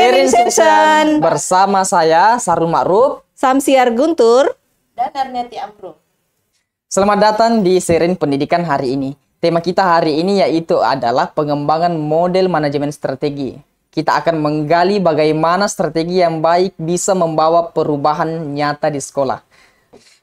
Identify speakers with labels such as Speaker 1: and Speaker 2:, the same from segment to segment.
Speaker 1: Sharing Session bersama saya Sarul Ma'ruf,
Speaker 2: Samsiar Guntur,
Speaker 3: dan Arneti Amro.
Speaker 1: Selamat datang di Sharing Pendidikan hari ini. Tema kita hari ini yaitu adalah pengembangan model manajemen strategi. Kita akan menggali bagaimana strategi yang baik bisa membawa perubahan nyata di sekolah.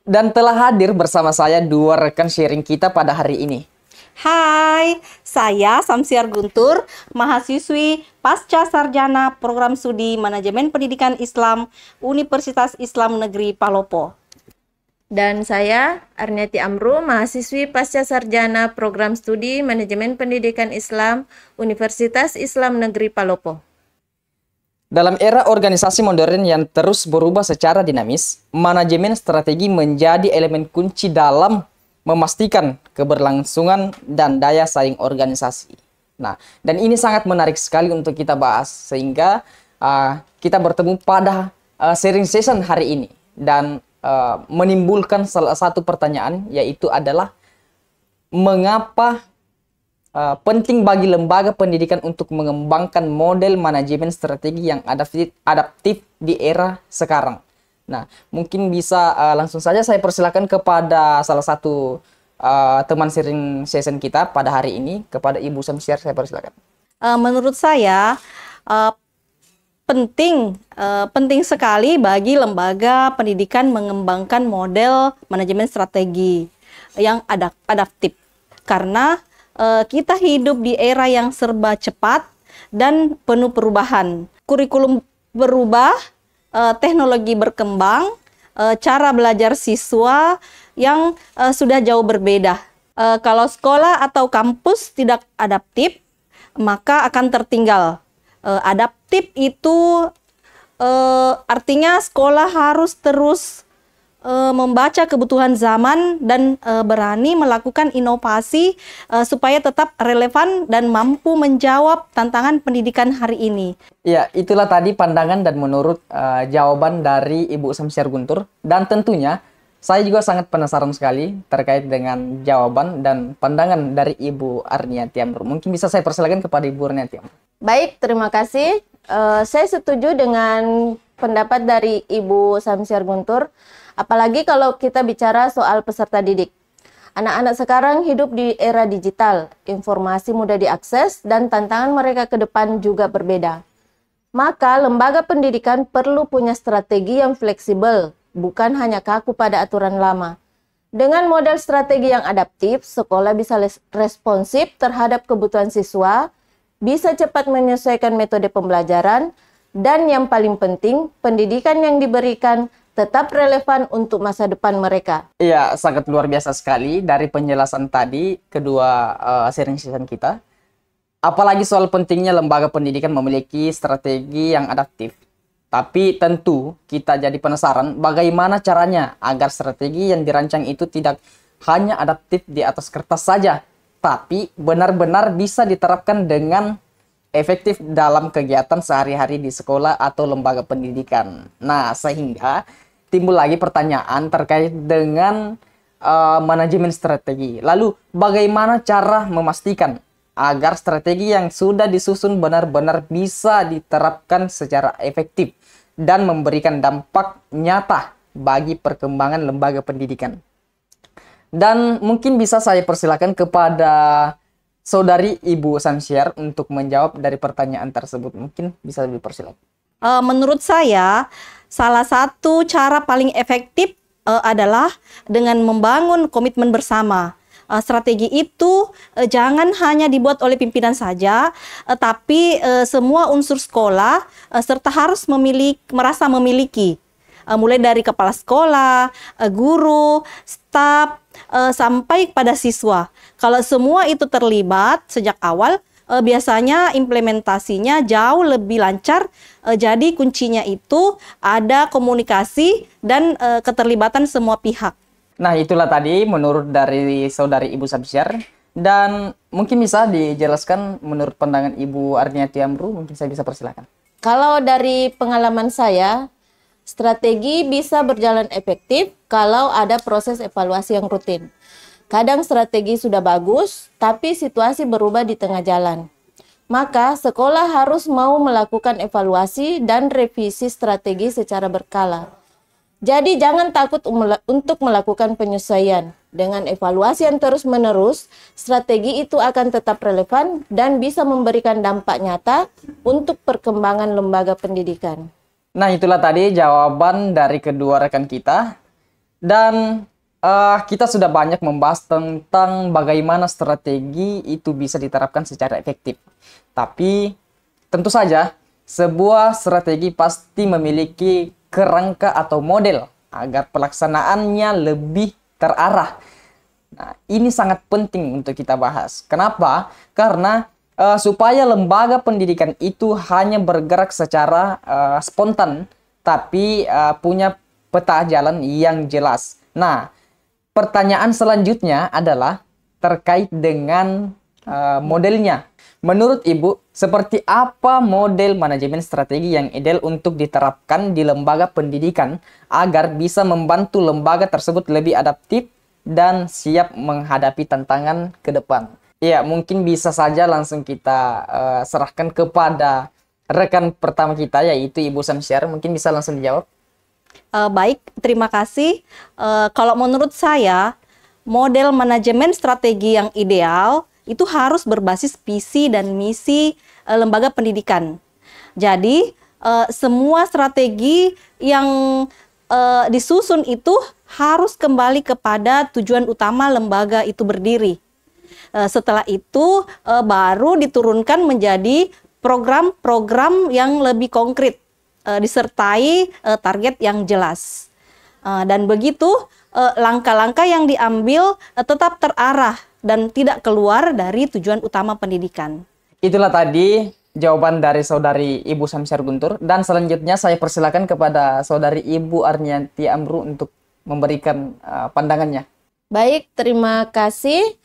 Speaker 1: Dan telah hadir bersama saya dua rekan sharing kita pada hari ini.
Speaker 2: Hai, saya Samsiar Guntur, mahasiswi Pasca Sarjana Program Studi Manajemen Pendidikan Islam Universitas Islam Negeri Palopo.
Speaker 3: Dan saya Arneti Amro, mahasiswi Pasca Sarjana Program Studi Manajemen Pendidikan Islam Universitas Islam Negeri Palopo.
Speaker 1: Dalam era organisasi modern yang terus berubah secara dinamis, manajemen strategi menjadi elemen kunci dalam memastikan keberlangsungan dan daya saing organisasi. Nah, dan ini sangat menarik sekali untuk kita bahas, sehingga kita bertemu pada sharing session hari ini dan menimbulkan salah satu pertanyaan, yaitu adalah mengapa penting bagi lembaga pendidikan untuk mengembangkan model manajemen strategi yang adaptif di era sekarang. Nah, mungkin bisa langsung saja saya persilakan kepada salah satu teman sharing session kita pada hari ini, kepada Ibu Samsiar, saya persilakan.
Speaker 2: Menurut saya penting sekali bagi lembaga pendidikan mengembangkan model manajemen strategi yang adaptif, karena kita hidup di era yang serba cepat dan penuh perubahan. Kurikulum berubah, teknologi berkembang, cara belajar siswa yang sudah jauh berbeda. Kalau sekolah atau kampus tidak adaptif, maka akan tertinggal. Adaptif itu artinya sekolah harus terus membaca kebutuhan zaman dan berani melakukan inovasi supaya tetap relevan dan mampu menjawab tantangan pendidikan hari ini.
Speaker 1: Ya, itulah tadi pandangan dan menurut jawaban dari Ibu Samsiar Guntur. Dan tentunya saya juga sangat penasaran sekali terkait dengan jawaban dan pandangan dari Ibu Arneti Amro. Mungkin bisa saya persilakan kepada Ibu Arneti Amro.
Speaker 3: Baik, terima kasih. Saya setuju dengan pendapat dari Ibu Samsiar Guntur. Apalagi kalau kita bicara soal peserta didik. Anak-anak sekarang hidup di era digital, informasi mudah diakses, dan tantangan mereka ke depan juga berbeda. Maka lembaga pendidikan perlu punya strategi yang fleksibel, bukan hanya kaku pada aturan lama. Dengan model strategi yang adaptif, sekolah bisa responsif terhadap kebutuhan siswa, bisa cepat menyesuaikan metode pembelajaran, dan yang paling penting, pendidikan yang diberikan tetap relevan untuk masa depan mereka.
Speaker 1: Iya, sangat luar biasa sekali dari penjelasan tadi kedua sharing session kita. Apalagi soal pentingnya lembaga pendidikan memiliki strategi yang adaptif. Tapi tentu kita jadi penasaran bagaimana caranya agar strategi yang dirancang itu tidak hanya adaptif di atas kertas saja, tapi benar-benar bisa diterapkan dengan efektif dalam kegiatan sehari-hari di sekolah atau lembaga pendidikan. Nah, sehingga timbul lagi pertanyaan terkait dengan manajemen strategi. Lalu, bagaimana cara memastikan agar strategi yang sudah disusun benar-benar bisa diterapkan secara efektif dan memberikan dampak nyata bagi perkembangan lembaga pendidikan? Dan mungkin bisa saya persilakan kepada Saudari Ibu Samsiar untuk menjawab dari pertanyaan tersebut. Mungkin bisa dipersilakan.
Speaker 2: Menurut saya, salah satu cara paling efektif adalah dengan membangun komitmen bersama. Strategi itu jangan hanya dibuat oleh pimpinan saja, tapi semua unsur sekolah serta harus merasa memiliki. Mulai dari kepala sekolah, guru, staf, sampai pada siswa. Kalau semua itu terlibat sejak awal, biasanya implementasinya jauh lebih lancar. Jadi kuncinya itu ada komunikasi dan keterlibatan semua pihak.
Speaker 1: Nah, itulah tadi menurut dari Saudari Ibu Samsiar. Dan mungkin bisa dijelaskan menurut pandangan Ibu Arneti Amro, mungkin saya bisa persilakan.
Speaker 3: Kalau dari pengalaman saya, strategi bisa berjalan efektif kalau ada proses evaluasi yang rutin. Kadang strategi sudah bagus, tapi situasi berubah di tengah jalan. Maka sekolah harus mau melakukan evaluasi dan revisi strategi secara berkala. Jadi jangan takut untuk melakukan penyesuaian. Dengan evaluasi yang terus-menerus, strategi itu akan tetap relevan dan bisa memberikan dampak nyata untuk perkembangan lembaga pendidikan.
Speaker 1: Nah, itulah tadi jawaban dari kedua rekan kita. Dan kita sudah banyak membahas tentang bagaimana strategi itu bisa diterapkan secara efektif. Tapi tentu saja sebuah strategi pasti memiliki kerangka atau model agar pelaksanaannya lebih terarah. Nah, ini sangat penting untuk kita bahas. Kenapa? Karena supaya lembaga pendidikan itu hanya bergerak secara spontan, tapi punya peta jalan yang jelas. Nah, pertanyaan selanjutnya adalah terkait dengan modelnya. Menurut Ibu, seperti apa model manajemen strategi yang ideal untuk diterapkan di lembaga pendidikan agar bisa membantu lembaga tersebut lebih adaptif dan siap menghadapi tantangan ke depan? Ya, mungkin bisa saja langsung kita serahkan kepada rekan pertama kita, yaitu Ibu Samsiar. Mungkin bisa langsung dijawab.
Speaker 2: Baik, terima kasih. Kalau menurut saya, model manajemen strategi yang ideal itu harus berbasis visi dan misi lembaga pendidikan. Jadi, semua strategi yang disusun itu harus kembali kepada tujuan utama lembaga itu berdiri. Setelah itu, baru diturunkan menjadi program-program yang lebih konkret, disertai target yang jelas. Dan begitu langkah-langkah yang diambil tetap terarah dan tidak keluar dari tujuan utama pendidikan.
Speaker 1: Itulah tadi jawaban dari saudari Ibu Samsiar Guntur. Dan selanjutnya saya persilakan kepada saudari Ibu Arnianti Amru untuk memberikan pandangannya.
Speaker 3: Baik, terima kasih.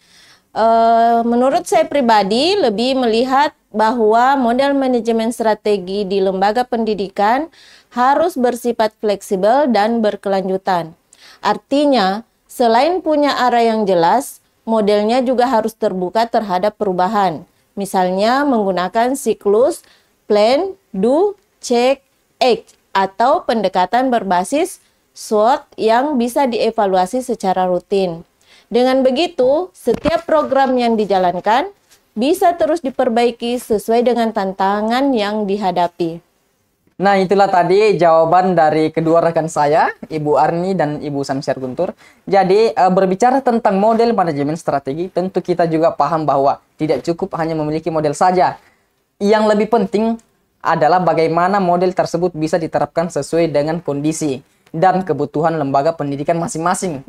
Speaker 3: Menurut saya pribadi lebih melihat bahwa model manajemen strategi di lembaga pendidikan harus bersifat fleksibel dan berkelanjutan. Artinya, selain punya arah yang jelas, modelnya juga harus terbuka terhadap perubahan. Misalnya menggunakan siklus plan, do, check, act atau pendekatan berbasis SWOT yang bisa dievaluasi secara rutin. Dengan begitu, setiap program yang dijalankan bisa terus diperbaiki sesuai dengan tantangan yang dihadapi.
Speaker 1: Nah, itulah tadi jawaban dari kedua rekan saya, Ibu Arni dan Ibu Samsiar Guntur. Jadi, berbicara tentang model manajemen strategi, tentu kita juga paham bahwa tidak cukup hanya memiliki model saja. Yang lebih penting adalah bagaimana model tersebut bisa diterapkan sesuai dengan kondisi dan kebutuhan lembaga pendidikan masing-masing.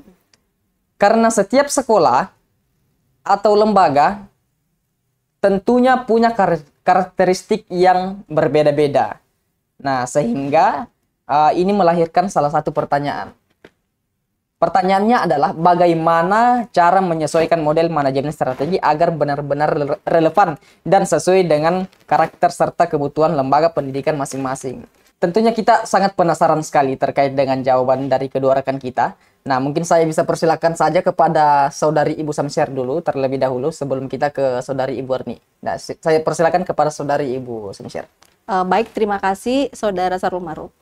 Speaker 1: Karena setiap sekolah atau lembaga tentunya punya karakteristik yang berbeda-beda. Nah, sehingga ini melahirkan salah satu pertanyaan. Pertanyaannya adalah bagaimana cara menyesuaikan model manajemen strategi agar benar-benar relevan dan sesuai dengan karakter serta kebutuhan lembaga pendidikan masing-masing. Tentunya kita sangat penasaran sekali terkait dengan jawaban dari kedua rekan kita. Nah, mungkin saya bisa persilakan saja kepada saudari Ibu Samsiar dulu terlebih dahulu sebelum kita ke saudari Ibu Arni. Nah, saya persilakan kepada saudari Ibu Samsiar.
Speaker 2: Baik, terima kasih Saudara Sarul Maruf.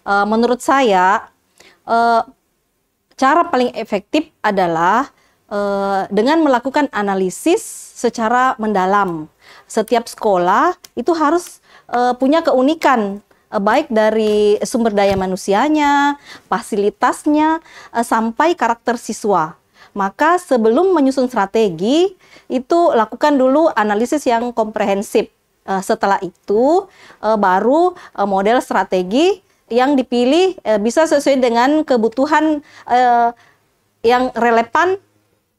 Speaker 2: Menurut saya, cara paling efektif adalah dengan melakukan analisis secara mendalam. Setiap sekolah itu harus punya keunikan, baik dari sumber daya manusianya, fasilitasnya, sampai karakter siswa. Maka sebelum menyusun strategi, itu lakukan dulu analisis yang komprehensif. Setelah itu baru model strategi yang dipilih bisa sesuai dengan kebutuhan yang relevan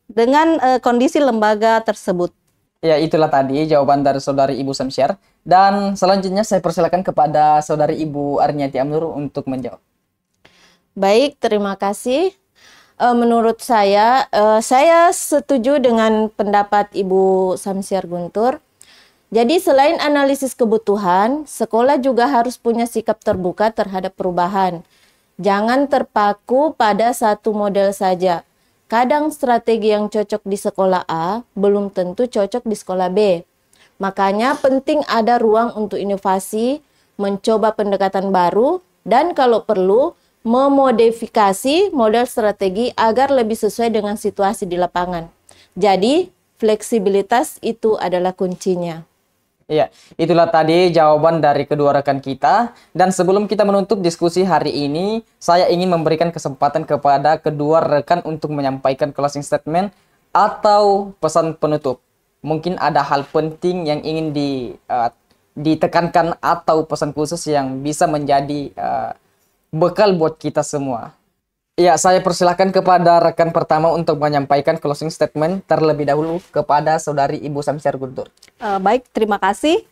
Speaker 2: dengan kondisi lembaga tersebut.
Speaker 1: Ya, itulah tadi jawaban dari saudari Ibu Samsiar. Dan selanjutnya saya persilakan kepada saudari Ibu Arnianti Amru untuk menjawab.
Speaker 3: Baik, terima kasih. Menurut saya setuju dengan pendapat Ibu Samsiar Guntur. Jadi selain analisis kebutuhan, sekolah juga harus punya sikap terbuka terhadap perubahan. Jangan terpaku pada satu model saja. Kadang strategi yang cocok di sekolah A belum tentu cocok di sekolah B. Makanya penting ada ruang untuk inovasi, mencoba pendekatan baru, dan kalau perlu memodifikasi model strategi agar lebih sesuai dengan situasi di lapangan. Jadi, fleksibilitas itu adalah kuncinya.
Speaker 1: Iya, itulah tadi jawaban dari kedua rekan kita. Dan sebelum kita menutup diskusi hari ini, saya ingin memberikan kesempatan kepada kedua rekan untuk menyampaikan closing statement atau pesan penutup. Mungkin ada hal penting yang ingin ditekankan atau pesan khusus yang bisa menjadi bekal buat kita semua. Ya, saya persilahkan kepada rekan pertama untuk menyampaikan closing statement terlebih dahulu kepada saudari Ibu Samsiar Guntur.
Speaker 2: Baik, terima kasih.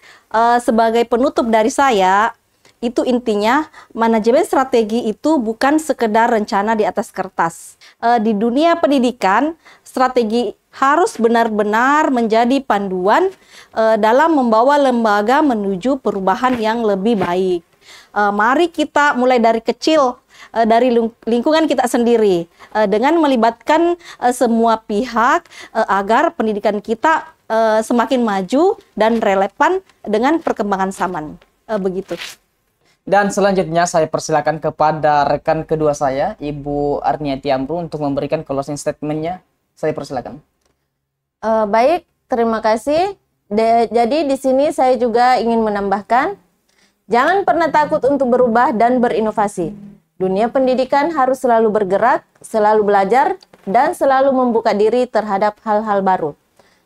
Speaker 2: Sebagai penutup dari saya, itu intinya manajemen strategi itu bukan sekedar rencana di atas kertas. Di dunia pendidikan, strategi harus benar-benar menjadi panduan dalam membawa lembaga menuju perubahan yang lebih baik. Mari kita mulai dari kecil, dari lingkungan kita sendiri, dengan melibatkan semua pihak agar pendidikan kita semakin maju dan relevan dengan perkembangan zaman. Begitu.
Speaker 1: Dan selanjutnya saya persilakan kepada rekan kedua saya, Ibu Arniati Amru, untuk memberikan closing statement-nya. Saya persilakan.
Speaker 3: Baik, terima kasih. Jadi di sini saya juga ingin menambahkan, jangan pernah takut untuk berubah dan berinovasi. Dunia pendidikan harus selalu bergerak, selalu belajar, dan selalu membuka diri terhadap hal-hal baru.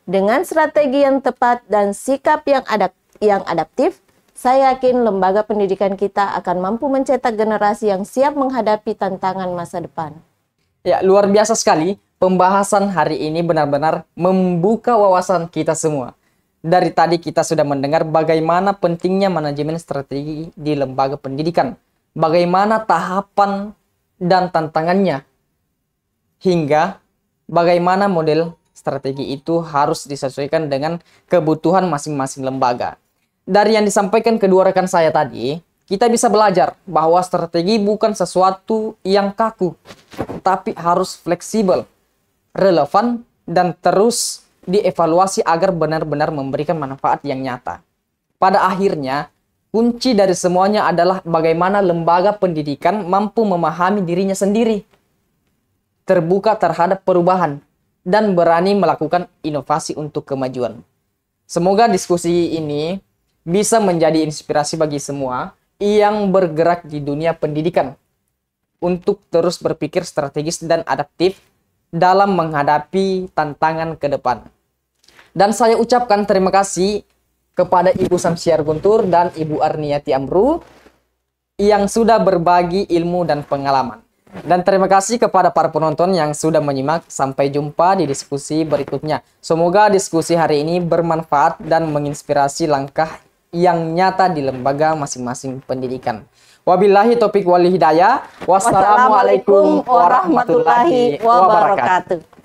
Speaker 3: Dengan strategi yang tepat dan sikap yang adaptif, saya yakin lembaga pendidikan kita akan mampu mencetak generasi yang siap menghadapi tantangan masa depan.
Speaker 1: Ya, luar biasa sekali. Pembahasan hari ini benar-benar membuka wawasan kita semua. Dari tadi kita sudah mendengar bagaimana pentingnya manajemen strategi di lembaga pendidikan. Bagaimana tahapan dan tantangannya, hingga bagaimana model strategi itu harus disesuaikan dengan kebutuhan masing-masing lembaga. Dari yang disampaikan kedua rekan saya tadi, kita bisa belajar bahwa strategi bukan sesuatu yang kaku, tapi harus fleksibel, relevan, dan terus dievaluasi agar benar-benar memberikan manfaat yang nyata. Pada akhirnya, kunci dari semuanya adalah bagaimana lembaga pendidikan mampu memahami dirinya sendiri, terbuka terhadap perubahan, dan berani melakukan inovasi untuk kemajuan. Semoga diskusi ini bisa menjadi inspirasi bagi semua yang bergerak di dunia pendidikan untuk terus berpikir strategis dan adaptif dalam menghadapi tantangan ke depan. Dan saya ucapkan terima kasih kepada Ibu Samsiar Guntur dan Ibu Arniati Amru yang sudah berbagi ilmu dan pengalaman. Dan terima kasih kepada para penonton yang sudah menyimak. Sampai jumpa di diskusi berikutnya. Semoga diskusi hari ini bermanfaat dan menginspirasi langkah yang nyata di lembaga masing-masing pendidikan. Wabillahi taufiq wal hidayah. Wassalamualaikum warahmatullahi wabarakatuh.